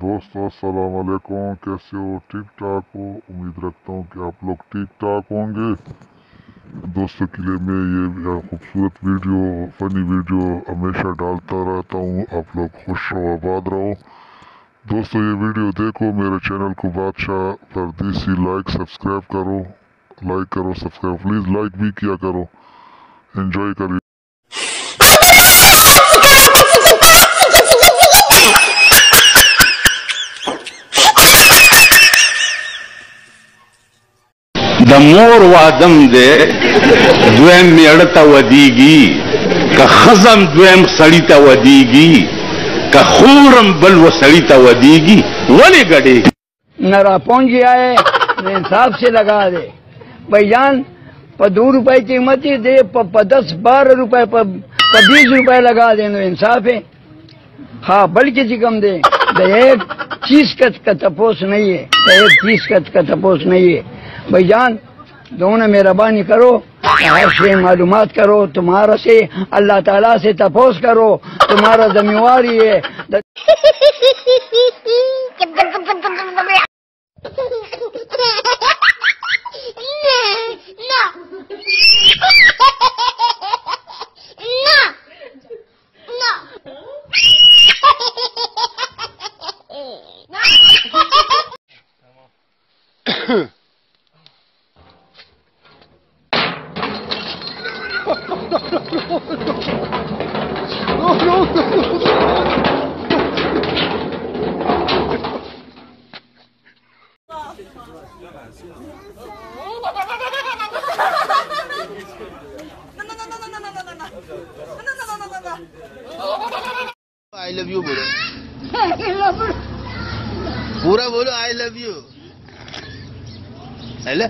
दोस्तों अस्सलाम वालेकुम, कैसे हो? ठीक ठाक हो? उम्मीद रखता हूँ कि आप लोग ठीक ठाक होंगे। दोस्तों के लिए मैं ये खूबसूरत वीडियो, फनी वीडियो हमेशा डालता रहता हूँ। आप लोग खुश रहो, आबाद रहो। दोस्तों ये वीडियो देखो, मेरे चैनल को बादशाह परदेसी सब्सक्राइब करो, सब्सक्राइब प्लीज़, लाइक भी किया करो। एंजॉय करिए। د مور وادم دے دویم میړه ته ودیږي، که خزم دویم سړی ته ودیږي، که خورم بل و سړی ته ودیږي، ولې ګډې نرا पहुंच गया है, इंसाफ से लगा दे भाईजान। पर 2 रुपए कीमती दे, पर 10-12 रुपए, पर 20 रुपए लगा देना इंसाफ है। हाँ बल्कि चिकम दे, एक चीज का तपोस नहीं है, एक चीज का तपोस नहीं है भाईजान। दोनों मेहरबानी करो, हर से मालूमात करो, तुम्हारा से अल्लाह ताला से तपोस करो, तुम्हारा जिम्मेवारी है। आई लव यू बोलो, पूरा बोलो आई लव यू। हेलो